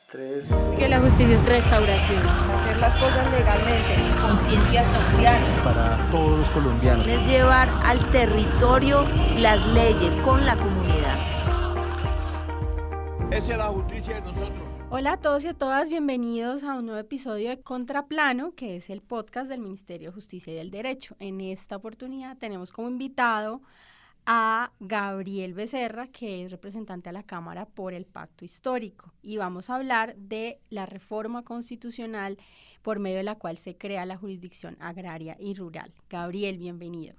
3. Que la justicia es restauración. Hacer las cosas legalmente. Conciencia social. Para todos los colombianos. Es llevar al territorio las leyes con la comunidad. Esa es la justicia de nosotros. Hola a todos y a todas, bienvenidos a un nuevo episodio de Contraplano, que es el podcast del Ministerio de Justicia y del Derecho. En esta oportunidad tenemos como invitado a Gabriel Becerra, que es representante a la Cámara por el Pacto Histórico, y vamos a hablar de la reforma constitucional por medio de la cual se crea la jurisdicción agraria y rural. Gabriel, bienvenido.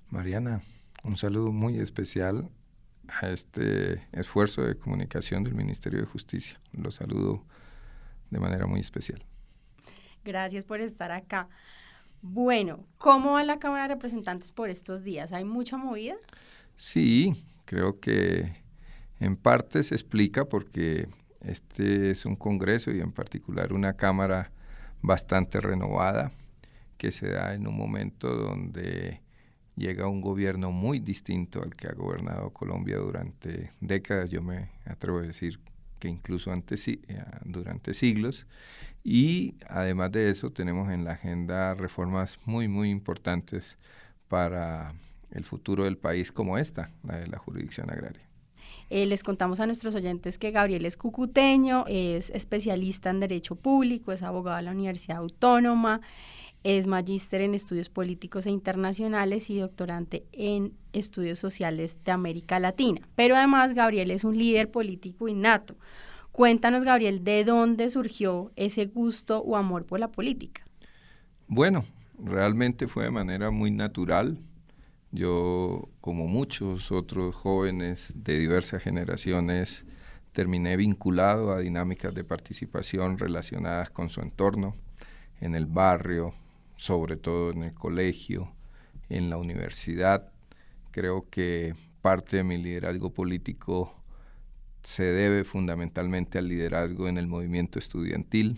Mariana, un saludo muy especial a este esfuerzo de comunicación del Ministerio de Justicia. Los saludo de manera muy especial. Gracias por estar acá. Bueno, ¿cómo va la Cámara de Representantes por estos días? ¿Hay mucha movida? Sí, creo que en parte se explica porque este es un Congreso y en particular una Cámara bastante renovada que se da en un momento donde llega un gobierno muy distinto al que ha gobernado Colombia durante décadas, yo me atrevo a decir que incluso durante siglos, y además de eso tenemos en la agenda reformas muy importantes para el futuro del país, como esta, la de la jurisdicción agraria. Les contamos a nuestros oyentes que Gabriel es cucuteño, es especialista en Derecho Público, es abogado de la Universidad Autónoma, es magíster en Estudios Políticos e Internacionales y doctorante en Estudios Sociales de América Latina. Pero además Gabriel es un líder político innato. Cuéntanos, Gabriel, ¿de dónde surgió ese gusto o amor por la política? Bueno, realmente fue de manera muy natural. Yo, como muchos otros jóvenes de diversas generaciones, terminé vinculado a dinámicas de participación relacionadas con su entorno, en el barrio, sobre todo en el colegio, en la universidad. Creo que parte de mi liderazgo político se debe fundamentalmente al liderazgo en el movimiento estudiantil,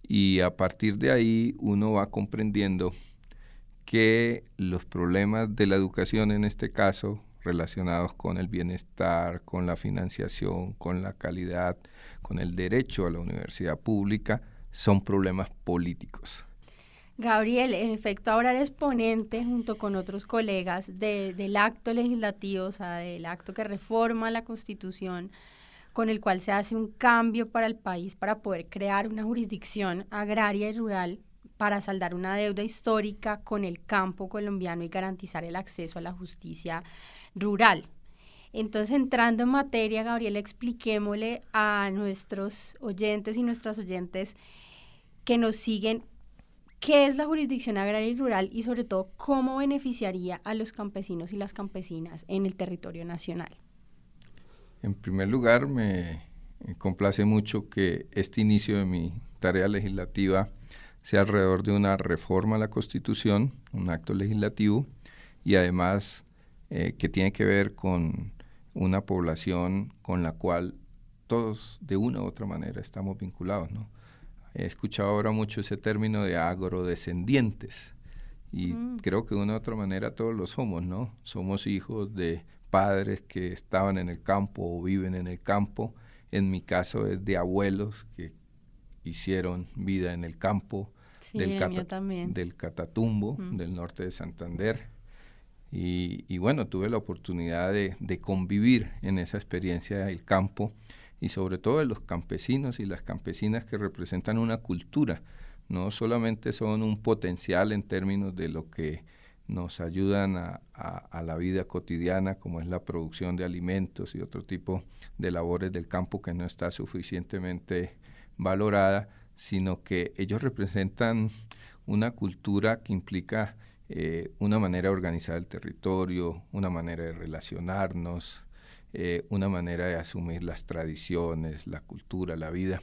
y a partir de ahí uno va comprendiendo que los problemas de la educación, en este caso, relacionados con el bienestar, con la financiación, con la calidad, con el derecho a la universidad pública, son problemas políticos. Gabriel, en efecto, ahora eres ponente junto con otros colegas del acto legislativo, o sea, del acto que reforma la Constitución, con el cual se hace un cambio para el país para poder crear una jurisdicción agraria y rural para saldar una deuda histórica con el campo colombiano y garantizar el acceso a la justicia rural. Entonces, entrando en materia, Gabriel, expliquémosle a nuestros oyentes y nuestras oyentes que nos siguen qué es la jurisdicción agraria y rural y sobre todo cómo beneficiaría a los campesinos y las campesinas en el territorio nacional. En primer lugar, me complace mucho que este inicio de mi tarea legislativa sea alrededor de una reforma a la Constitución, un acto legislativo, y además que tiene que ver con una población con la cual todos de una u otra manera estamos vinculados, ¿no? He escuchado ahora mucho ese término de agrodescendientes y creo que de una u otra manera todos lo somos, ¿no? Somos hijos de padres que estaban en el campo o viven en el campo. En mi caso es de abuelos que hicieron vida en el campo, sí, del Catatumbo, del norte de Santander. Y bueno, tuve la oportunidad de convivir en esa experiencia del campo y sobre todo de los campesinos y las campesinas que representan una cultura. No solamente son un potencial en términos de lo que nos ayudan a la vida cotidiana, como es la producción de alimentos y otro tipo de labores del campo que no está suficientemente valorada, sino que ellos representan una cultura que implica una manera de organizar el territorio, una manera de relacionarnos, una manera de asumir las tradiciones, la cultura, la vida,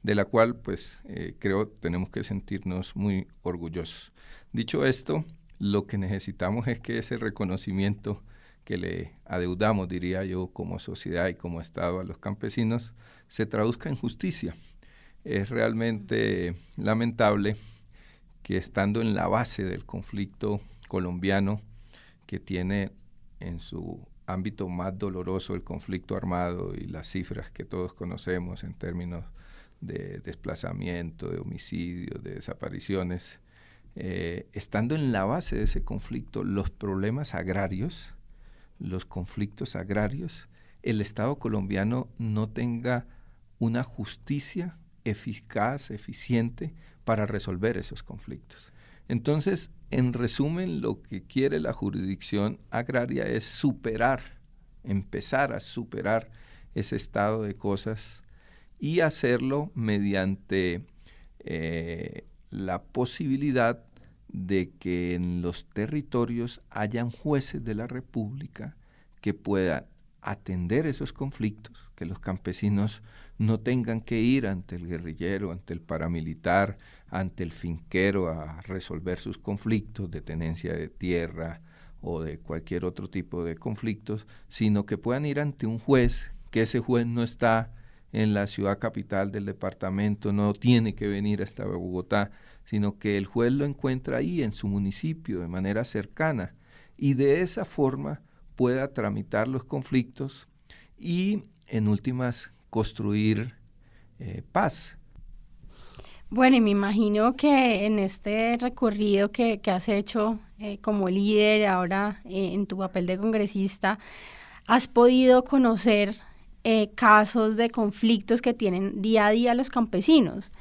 de la cual pues creo tenemos que sentirnos muy orgullosos. Dicho esto, lo que necesitamos es que ese reconocimiento que le adeudamos, diría yo, como sociedad y como Estado a los campesinos, se traduzca en justicia. Es realmente lamentable que estando en la base del conflicto colombiano, que tiene en su ámbito más doloroso, el conflicto armado y las cifras que todos conocemos en términos de desplazamiento, de homicidios, de desapariciones, estando en la base de ese conflicto los problemas agrarios, los conflictos agrarios, el Estado colombiano no tenga una justicia eficaz, eficiente para resolver esos conflictos. Entonces, en resumen, lo que quiere la jurisdicción agraria es empezar a superar ese estado de cosas y hacerlo mediante la posibilidad de que en los territorios hayan jueces de la República que puedan atender esos conflictos, que los campesinos no tengan que ir ante el guerrillero, ante el paramilitar, ante el finquero a resolver sus conflictos de tenencia de tierra o de cualquier otro tipo de conflictos, sino que puedan ir ante un juez, que ese juez no está en la ciudad capital del departamento, no tiene que venir hasta Bogotá, sino que el juez lo encuentra ahí en su municipio de manera cercana y de esa forma pueda tramitar los conflictos y en últimas construir paz. Bueno, y me imagino que en este recorrido que has hecho como líder ahora en tu papel de congresista, has podido conocer casos de conflictos que tienen día a día los campesinos.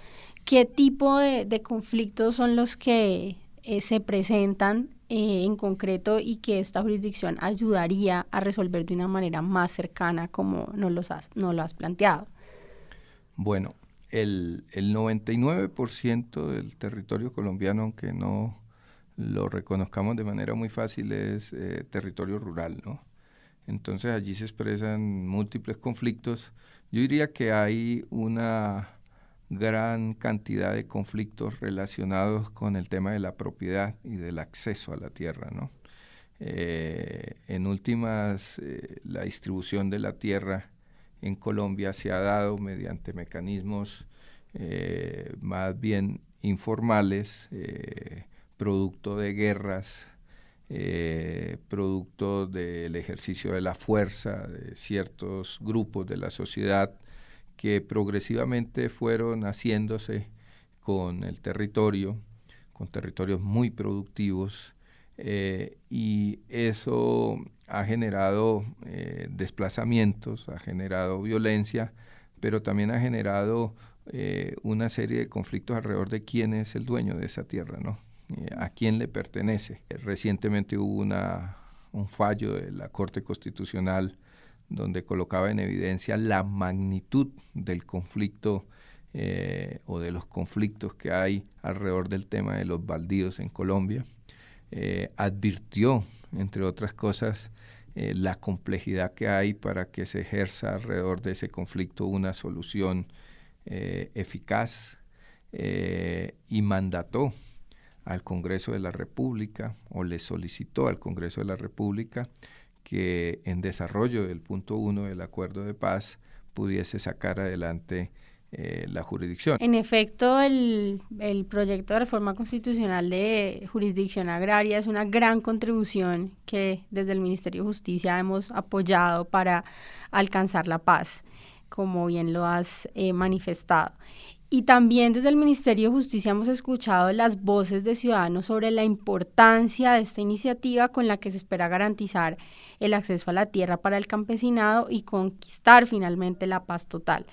¿Qué tipo de conflictos son los que se presentan en concreto y que esta jurisdicción ayudaría a resolver de una manera más cercana como nos lo has planteado? Bueno, el 99% del territorio colombiano, aunque no lo reconozcamos de manera muy fácil, es territorio rural, ¿no? Entonces allí se expresan múltiples conflictos. Yo diría que hay una gran cantidad de conflictos relacionados con el tema de la propiedad y del acceso a la tierra, ¿no? En últimas, la distribución de la tierra en Colombia se ha dado mediante mecanismos más bien informales, producto de guerras, producto del ejercicio de la fuerza de ciertos grupos de la sociedad que progresivamente fueron haciéndose con el territorio, con territorios muy productivos, y eso ha generado desplazamientos, ha generado violencia, pero también ha generado una serie de conflictos alrededor de quién es el dueño de esa tierra, ¿no? A quién le pertenece. Recientemente hubo un fallo de la Corte Constitucional donde colocaba en evidencia la magnitud del conflicto o de los conflictos que hay alrededor del tema de los baldíos en Colombia. Advirtió, entre otras cosas, la complejidad que hay para que se ejerza alrededor de ese conflicto una solución eficaz, y mandató al Congreso de la República, o le solicitó al Congreso de la República que en desarrollo del punto 1 del acuerdo de paz pudiese sacar adelante la jurisdicción. En efecto, el proyecto de reforma constitucional de jurisdicción agraria es una gran contribución que desde el Ministerio de Justicia hemos apoyado para alcanzar la paz, como bien lo has manifestado. Y también desde el Ministerio de Justicia hemos escuchado las voces de ciudadanos sobre la importancia de esta iniciativa con la que se espera garantizar el acceso a la tierra para el campesinado y conquistar finalmente la paz total.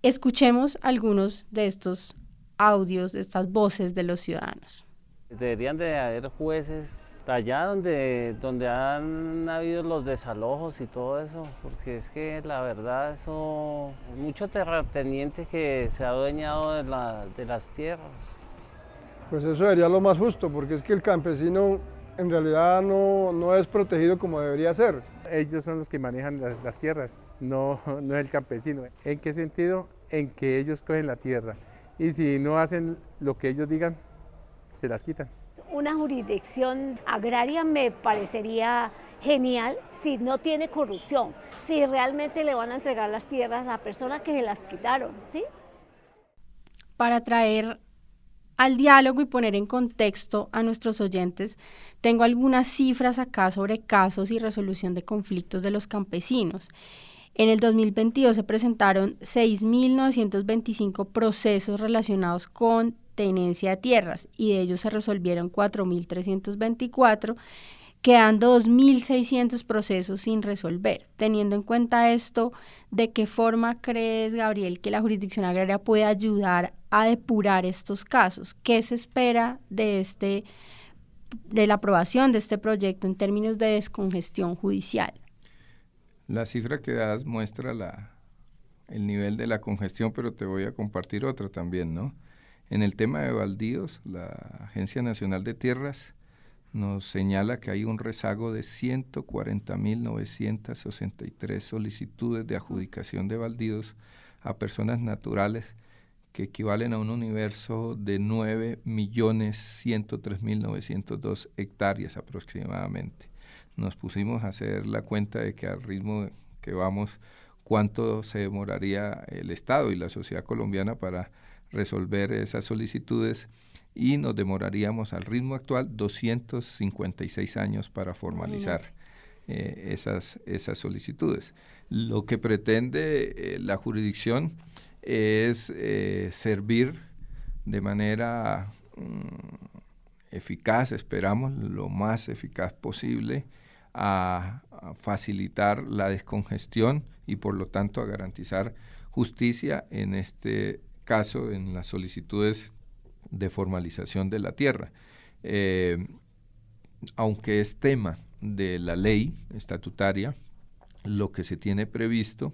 Escuchemos algunos de estos audios, de estas voces de los ciudadanos. Deberían de haber jueces allá donde han habido los desalojos y todo eso, porque es que la verdad eso, mucho terrateniente que se ha adueñado de las tierras. Pues eso sería lo más justo, porque es que el campesino en realidad no es protegido como debería ser. Ellos son los que manejan las tierras, no el campesino. ¿En qué sentido? En que ellos cogen la tierra y si no hacen lo que ellos digan, se las quitan. Una jurisdicción agraria me parecería genial si no tiene corrupción, si realmente le van a entregar las tierras a la persona que se las quitaron, ¿sí? Para traer al diálogo y poner en contexto a nuestros oyentes, tengo algunas cifras acá sobre casos y resolución de conflictos de los campesinos. En el 2022 se presentaron 6.925 procesos relacionados con tenencia de tierras y de ellos se resolvieron 4.324, quedando 2.600 procesos sin resolver. Teniendo en cuenta esto, ¿de qué forma crees, Gabriel, que la jurisdicción agraria puede ayudar a depurar estos casos? ¿Qué se espera de la aprobación de este proyecto en términos de descongestión judicial? La cifra que das muestra el nivel de la congestión, pero te voy a compartir otra también, ¿no? En el tema de baldíos, la Agencia Nacional de Tierras nos señala que hay un rezago de 140.963 solicitudes de adjudicación de baldíos a personas naturales que equivalen a un universo de 9.103.902 hectáreas aproximadamente. Nos pusimos a hacer la cuenta de que al ritmo que vamos, cuánto se demoraría el Estado y la sociedad colombiana para resolver esas solicitudes, y nos demoraríamos al ritmo actual 256 años para formalizar esas solicitudes. Lo que pretende la jurisdicción es servir de manera eficaz, esperamos lo más eficaz posible, a facilitar la descongestión y por lo tanto a garantizar justicia en este caso en las solicitudes de formalización de la tierra. Aunque es tema de la ley estatutaria, lo que se tiene previsto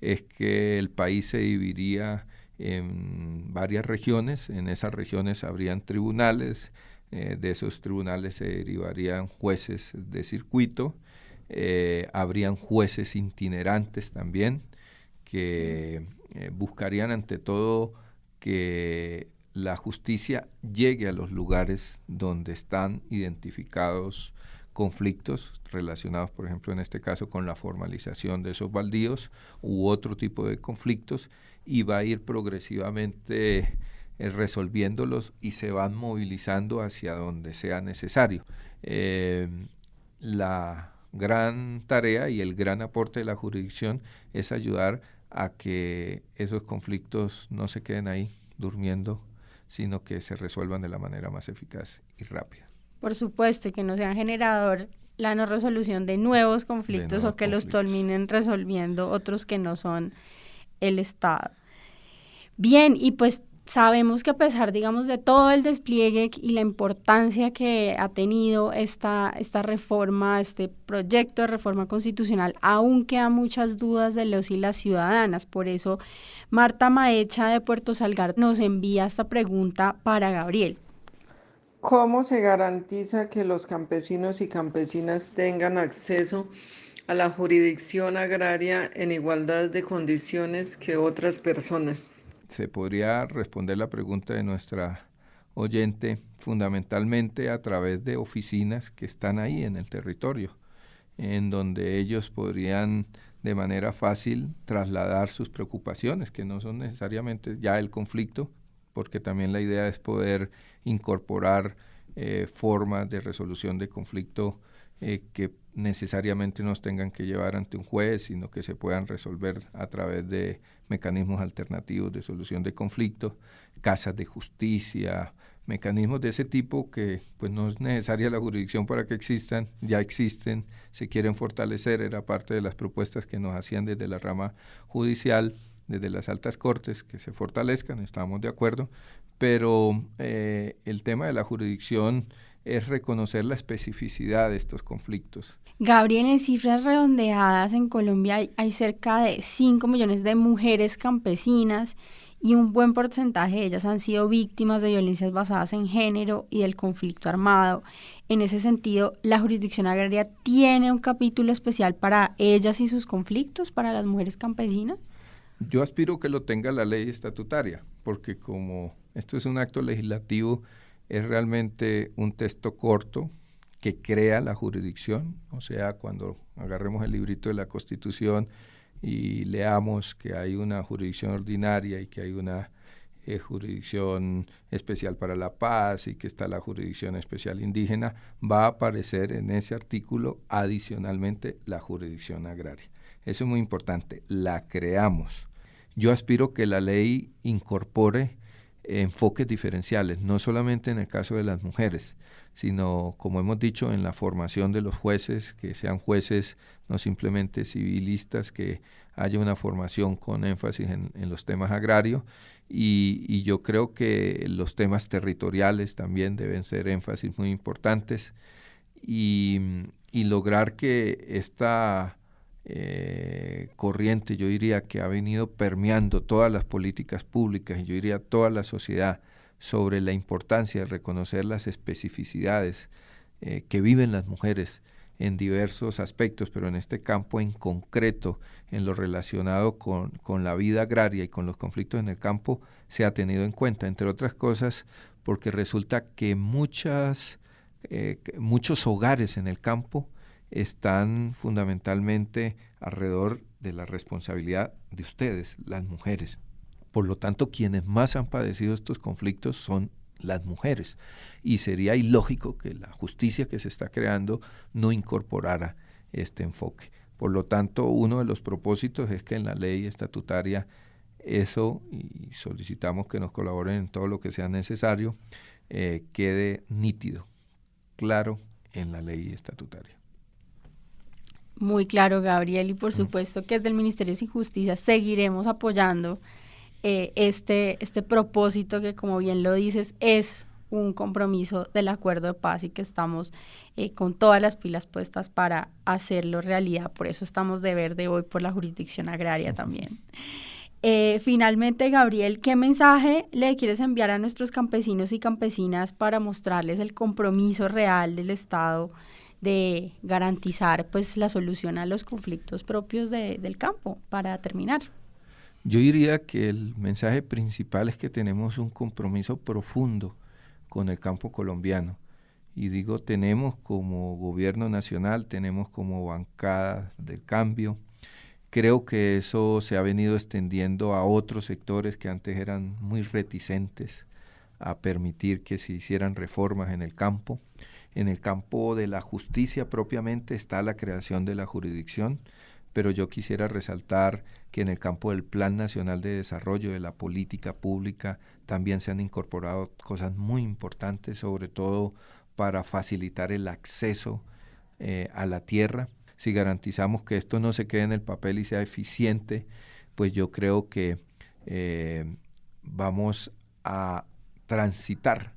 es que el país se dividiría en varias regiones. En esas regiones habrían tribunales, de esos tribunales se derivarían jueces de circuito, habrían jueces itinerantes también que buscarían ante todo que la justicia llegue a los lugares donde están identificados conflictos relacionados, por ejemplo, en este caso con la formalización de esos baldíos u otro tipo de conflictos, y va a ir progresivamente resolviéndolos y se van movilizando hacia donde sea necesario. La gran tarea y el gran aporte de la jurisdicción es ayudar a que esos conflictos no se queden ahí durmiendo, sino que se resuelvan de la manera más eficaz y rápida. Por supuesto, y que no sean generador la no resolución de nuevos conflictos o que los terminen resolviendo otros que no son el Estado. Bien, y pues sabemos que a pesar, digamos, de todo el despliegue y la importancia que ha tenido esta reforma, este proyecto de reforma constitucional, aún quedan muchas dudas de los y las ciudadanas. Por eso, Marta Maecha de Puerto Salgar nos envía esta pregunta para Gabriel. ¿Cómo se garantiza que los campesinos y campesinas tengan acceso a la jurisdicción agraria en igualdad de condiciones que otras personas? Se podría responder la pregunta de nuestra oyente fundamentalmente a través de oficinas que están ahí en el territorio, en donde ellos podrían de manera fácil trasladar sus preocupaciones, que no son necesariamente ya el conflicto, porque también la idea es poder incorporar formas de resolución de conflicto que necesariamente nos tengan que llevar ante un juez, sino que se puedan resolver a través de mecanismos alternativos de solución de conflicto, casas de justicia, mecanismos de ese tipo que pues no es necesaria la jurisdicción para que existan, ya existen, se quieren fortalecer, era parte de las propuestas que nos hacían desde la rama judicial, desde las altas cortes, que se fortalezcan, estamos de acuerdo, pero el tema de la jurisdicción es reconocer la especificidad de estos conflictos. Gabriel, en cifras redondeadas, en Colombia hay cerca de 5 millones de mujeres campesinas y un buen porcentaje de ellas han sido víctimas de violencias basadas en género y del conflicto armado. En ese sentido, ¿la jurisdicción agraria tiene un capítulo especial para ellas y sus conflictos, para las mujeres campesinas? Yo aspiro que lo tenga la ley estatutaria, porque como esto es un acto legislativo, es realmente un texto corto que crea la jurisdicción, o sea, cuando agarremos el librito de la Constitución y leamos que hay una jurisdicción ordinaria y que hay una jurisdicción especial para la paz y que está la jurisdicción especial indígena, va a aparecer en ese artículo adicionalmente la jurisdicción agraria. Eso es muy importante, la creamos. Yo aspiro que la ley incorpore enfoques diferenciales, no solamente en el caso de las mujeres, sino, como hemos dicho, en la formación de los jueces, que sean jueces no simplemente civilistas, que haya una formación con énfasis en los temas agrarios, y yo creo que los temas territoriales también deben ser énfasis muy importantes, y lograr que esta corriente, yo diría, que ha venido permeando todas las políticas públicas, y yo diría toda la sociedad, sobre la importancia de reconocer las especificidades que viven las mujeres en diversos aspectos, pero en este campo en concreto, en lo relacionado con la vida agraria y con los conflictos en el campo, se ha tenido en cuenta, entre otras cosas, porque resulta que muchos hogares en el campo están fundamentalmente alrededor de la responsabilidad de ustedes, las mujeres. Por lo tanto, quienes más han padecido estos conflictos son las mujeres, y sería ilógico que la justicia que se está creando no incorporara este enfoque. Por lo tanto, uno de los propósitos es que en la ley estatutaria eso, y solicitamos que nos colaboren en todo lo que sea necesario, quede nítido, claro en la ley estatutaria. Muy claro, Gabriel, y por supuesto que desde el Ministerio de Justicia seguiremos apoyando este propósito que, como bien lo dices, es un compromiso del acuerdo de paz y que estamos con todas las pilas puestas para hacerlo realidad. Por eso estamos de verde hoy por la jurisdicción agraria también. Finalmente, Gabriel, ¿qué mensaje le quieres enviar a nuestros campesinos y campesinas para mostrarles el compromiso real del Estado de garantizar pues la solución a los conflictos propios del campo, para terminar? Yo diría que el mensaje principal es que tenemos un compromiso profundo con el campo colombiano. Y digo tenemos como gobierno nacional, tenemos como bancada del cambio. Creo que eso se ha venido extendiendo a otros sectores que antes eran muy reticentes a permitir que se hicieran reformas en el campo. En el campo de la justicia propiamente está la creación de la jurisdicción, pero yo quisiera resaltar que en el campo del Plan Nacional de Desarrollo, de la política pública, también se han incorporado cosas muy importantes, sobre todo para facilitar el acceso a la tierra. Si garantizamos que esto no se quede en el papel y sea eficiente, pues yo creo que vamos a transitar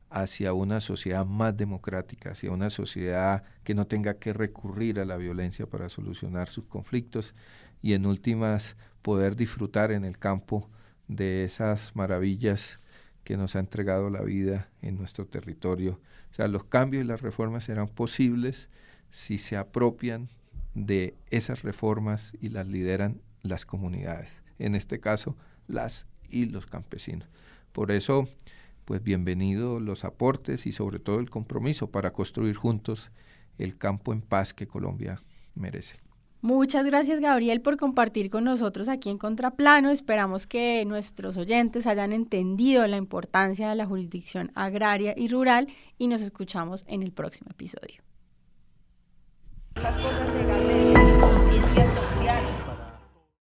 hacia una sociedad más democrática, hacia una sociedad que no tenga que recurrir a la violencia para solucionar sus conflictos, y en últimas poder disfrutar en el campo de esas maravillas que nos ha entregado la vida en nuestro territorio. O sea, los cambios y las reformas serán posibles si se apropian de esas reformas y las lideran las comunidades, en este caso las y los campesinos. Por eso, pues bienvenidos los aportes y sobre todo el compromiso para construir juntos el campo en paz que Colombia merece. Muchas gracias, Gabriel, por compartir con nosotros aquí en Contraplano. Esperamos que nuestros oyentes hayan entendido la importancia de la jurisdicción agraria y rural, y nos escuchamos en el próximo episodio. Las cosas legalmente.